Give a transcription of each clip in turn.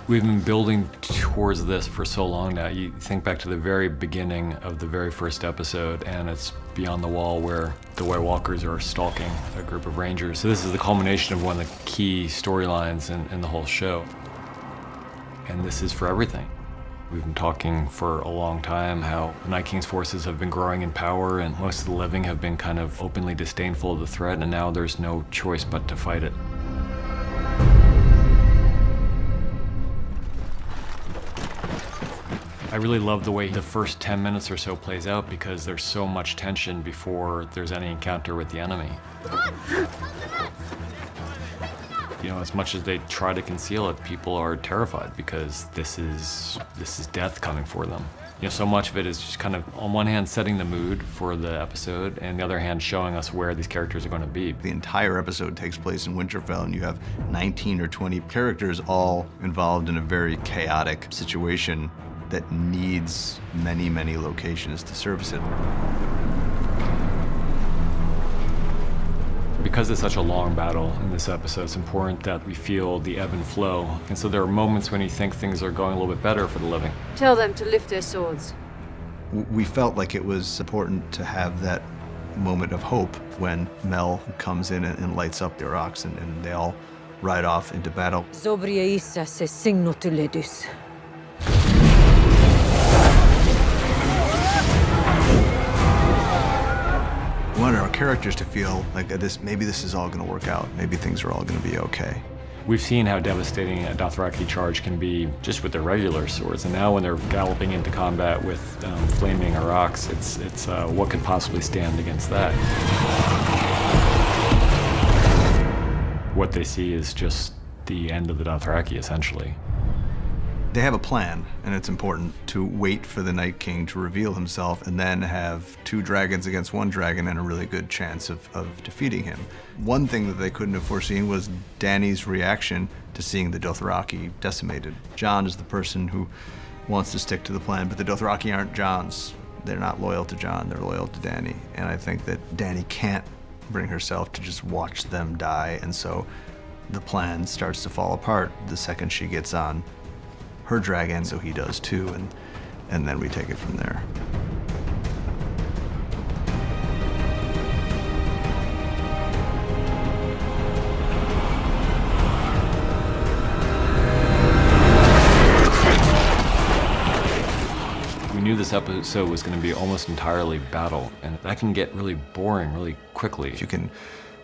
We've been building towards this for so long now. You think back to the very beginning of the very first episode, and it's Beyond the Wall where the White Walkers are stalking a group of rangers. So this is the culmination of one of the key storylines in the whole show. And this is for everything. We've been talking for a long time how the Night King's forces have been growing in power, and most of the living have been kind of openly disdainful of the threat, and now there's no choice but to fight it. I really love the way the first 10 minutes or so plays out because there's so much tension before there's any encounter with the enemy. You know, as much as they try to conceal it, people are terrified because this is death coming for them. You know, so much of it is just kind of, on one hand, setting the mood for the episode, and the other hand, showing us where these characters are going to be. The entire episode takes place in Winterfell, and you have 19 or 20 characters all involved in a very chaotic situation that needs many, many locations to service it. Because it's such a long battle in this episode, it's important that we feel the ebb and flow. And so there are moments when you think things are going a little bit better for the living. Tell them to lift their swords. We felt like it was important to have that moment of hope when Mel comes in and lights up their oxen, and they all ride off into battle. s08e03 se signotuledus. We wanted our characters to feel like maybe this is all going to work out. Maybe things are all going to be okay. We've seen how devastating a Dothraki charge can be just with their regular swords, and now when they're galloping into combat with flaming Araks, it's what could possibly stand against that? What they see is just the end of the Dothraki, essentially. They have a plan, and it's important to wait for the Night King to reveal himself and then have 2 dragons against 1 dragon and a really good chance of defeating him. One thing that they couldn't have foreseen was Dany's reaction to seeing the Dothraki decimated. Jon is the person who wants to stick to the plan, but the Dothraki aren't Jon's. They're not loyal to Jon, they're loyal to Dany. And I think that Dany can't bring herself to just watch them die, and so the plan starts to fall apart the second she gets on her dragon, so he does too, and then we take it from there. We knew this episode was going to be almost entirely battle, and that can get really boring really quickly. You can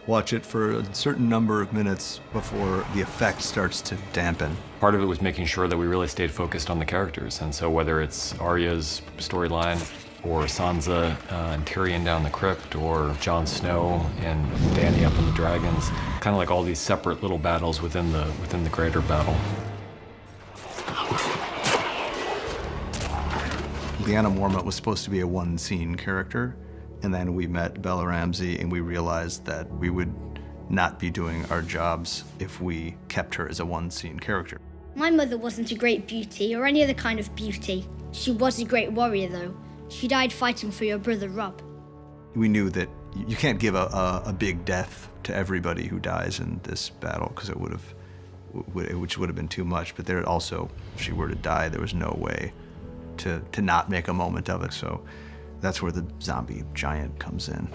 watch it for a certain number of minutes before the effect starts to dampen. Part of it was making sure that we really stayed focused on the characters, and so whether it's Arya's storyline, or Sansa and Tyrion down the crypt, or Jon Snow and Dany up on the dragons, kind of like all these separate little battles within the greater battle. Lyanna Mormont was supposed to be a one-scene character, and then we met Bella Ramsey and we realized that we would not be doing our jobs if we kept her as a one-scene character. My mother wasn't a great beauty or any other kind of beauty. She was a great warrior, though. She died fighting for your brother, Robb. We knew that you can't give a big death to everybody who dies in this battle, because it would have been too much. But there also, if she were to die, there was no way to not make a moment of it. So that's where the zombie giant comes in.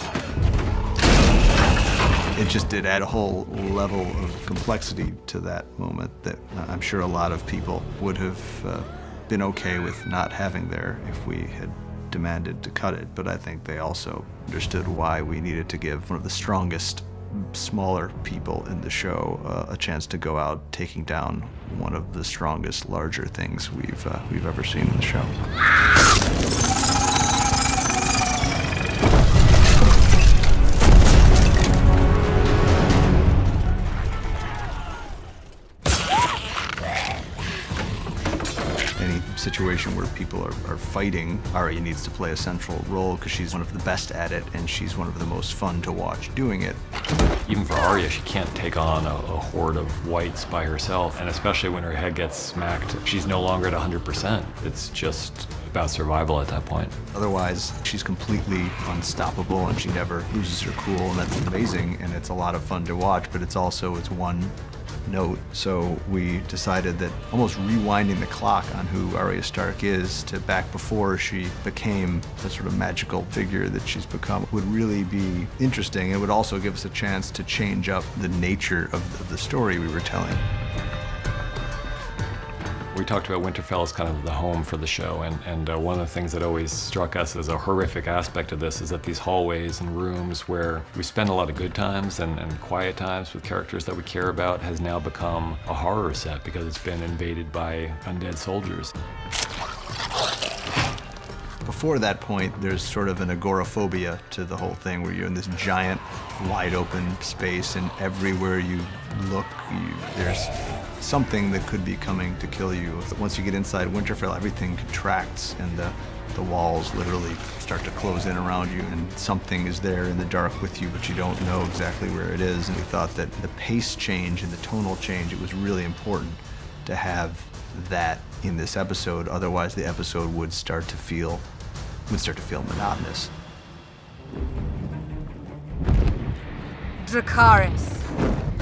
It just did add a whole level of complexity to that moment that I'm sure a lot of people would have been okay with not having there if we had demanded to cut it. But I think they also understood why we needed to give one of the strongest, smaller people in the show a chance to go out taking down one of the strongest, larger things we've ever seen in the show. Situation where people are fighting, Arya needs to play a central role because she's one of the best at it and she's one of the most fun to watch doing it. Even for Arya, she can't take on a horde of whites by herself, and especially when her head gets smacked, she's no longer at 100%. It's just about survival at that point. Otherwise, she's completely unstoppable and she never loses her cool, and that's amazing, and it's a lot of fun to watch, but it's one note. So we decided that almost rewinding the clock on who Arya Stark is to back before she became the sort of magical figure that she's become would really be interesting. It would also give us a chance to change up the nature of the story we were telling. We talked about Winterfell as kind of the home for the show, and one of the things that always struck us as a horrific aspect of this is that these hallways and rooms where we spend a lot of good times and quiet times with characters that we care about has now become a horror set because it's been invaded by undead soldiers. Before that point, there's sort of an agoraphobia to the whole thing where you're in this giant, wide open space, and everywhere you look, there's something that could be coming to kill you. Once you get inside Winterfell, everything contracts and the walls literally start to close in around you, and something is there in the dark with you, but you don't know exactly where it is. And we thought that the pace change and the tonal change, it was really important to have that in this episode. Otherwise, the episode would start to feel monotonous. Dracarys.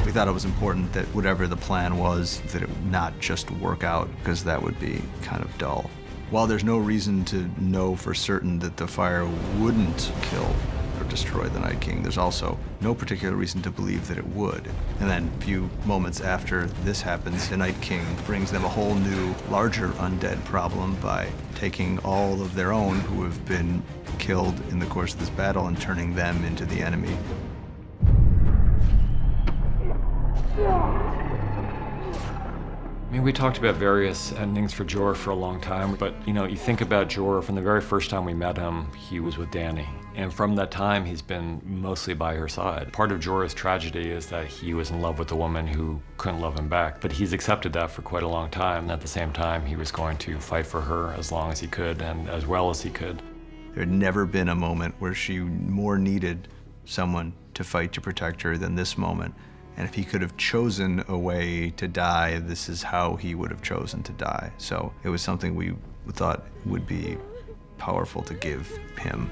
We thought it was important that whatever the plan was, that it would not just work out, because that would be kind of dull. While there's no reason to know for certain that the fire wouldn't kill or destroy the Night King, there's also no particular reason to believe that it would. And then a few moments after this happens, the Night King brings them a whole new, larger undead problem by taking all of their own who have been killed in the course of this battle and turning them into the enemy. I mean, we talked about various endings for Jorah for a long time, but you think about Jorah, from the very first time we met him, he was with Dany. And from that time, he's been mostly by her side. Part of Jorah's tragedy is that he was in love with a woman who couldn't love him back, but he's accepted that for quite a long time. And at the same time, he was going to fight for her as long as he could and as well as he could. There had never been a moment where she more needed someone to fight to protect her than this moment. And if he could have chosen a way to die, this is how he would have chosen to die. So it was something we thought would be powerful to give him.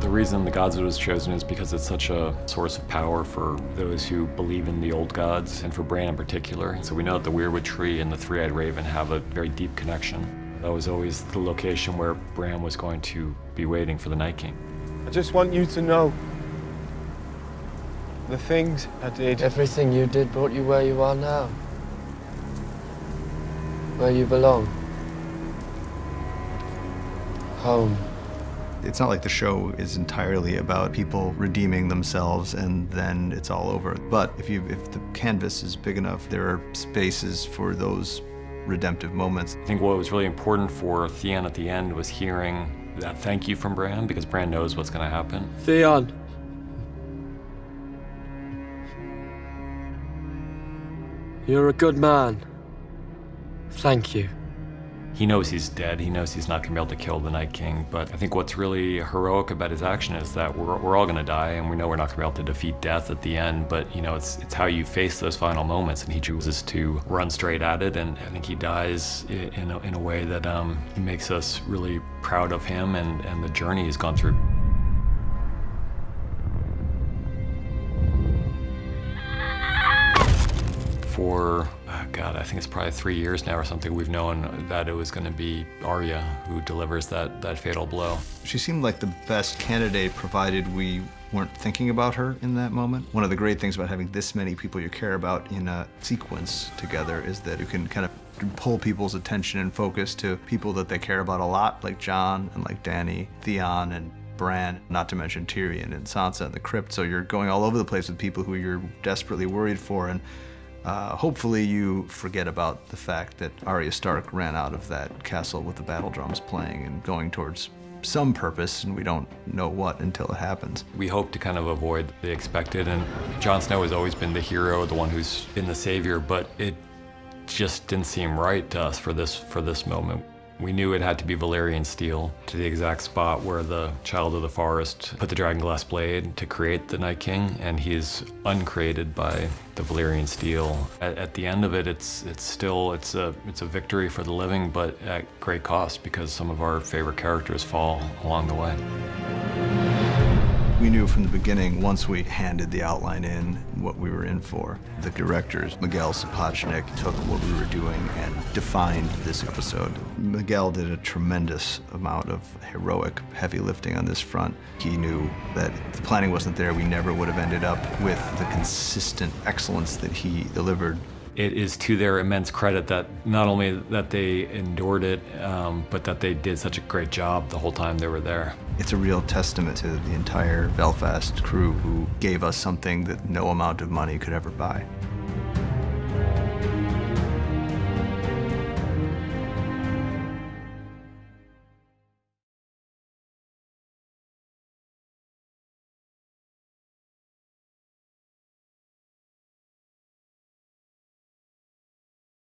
The reason the Godswood was chosen is because it's such a source of power for those who believe in the old gods, and for Bran in particular. So we know that the Weirwood Tree and the Three-Eyed Raven have a very deep connection. That was always the location where Bran was going to be waiting for the Night King. I just want you to know the things I did. Everything you did brought you where you are now. Where you belong. Home. It's not like the show is entirely about people redeeming themselves and then it's all over. But if the canvas is big enough, there are spaces for those redemptive moments. I think what was really important for Theon at the end was hearing that thank you from Bran, because Bran knows what's going to happen. Theon. You're a good man. Thank you. He knows he's dead. He knows he's not going to be able to kill the Night King. But I think what's really heroic about his action is that we're all going to die, and we know we're not going to be able to defeat death at the end. But it's how you face those final moments, and he chooses to run straight at it. And I think he dies in a way that makes us really proud of him and the journey he's gone through. For, I think it's probably 3 years now or something, we've known that it was going to be Arya who delivers that fatal blow. She seemed like the best candidate, provided we weren't thinking about her in that moment. One of the great things about having this many people you care about in a sequence together is that you can kind of pull people's attention and focus to people that they care about a lot, like Jon and like Dany, Theon and Bran, not to mention Tyrion and Sansa and the Crypt. So you're going all over the place with people who you're desperately worried for, and hopefully you forget about the fact that Arya Stark ran out of that castle with the battle drums playing and going towards some purpose, and we don't know what until it happens. We hope to kind of avoid the expected, and Jon Snow has always been the hero, the one who's been the savior, but it just didn't seem right to us for this moment. We knew it had to be Valyrian steel to the exact spot where the Child of the Forest put the dragonglass blade to create the Night King, and he's uncreated by the Valyrian steel. At the end of it, it's a victory for the living, but at great cost because some of our favorite characters fall along the way. We knew from the beginning, once we handed the outline in, what we were in for. The directors, Miguel Sapochnik, took what we were doing and defined this episode. Miguel did a tremendous amount of heroic, heavy lifting on this front. He knew that if the planning wasn't there, we never would have ended up with the consistent excellence that he delivered. It is to their immense credit that not only that they endured it, but that they did such a great job the whole time they were there. It's a real testament to the entire Belfast crew who gave us something that no amount of money could ever buy.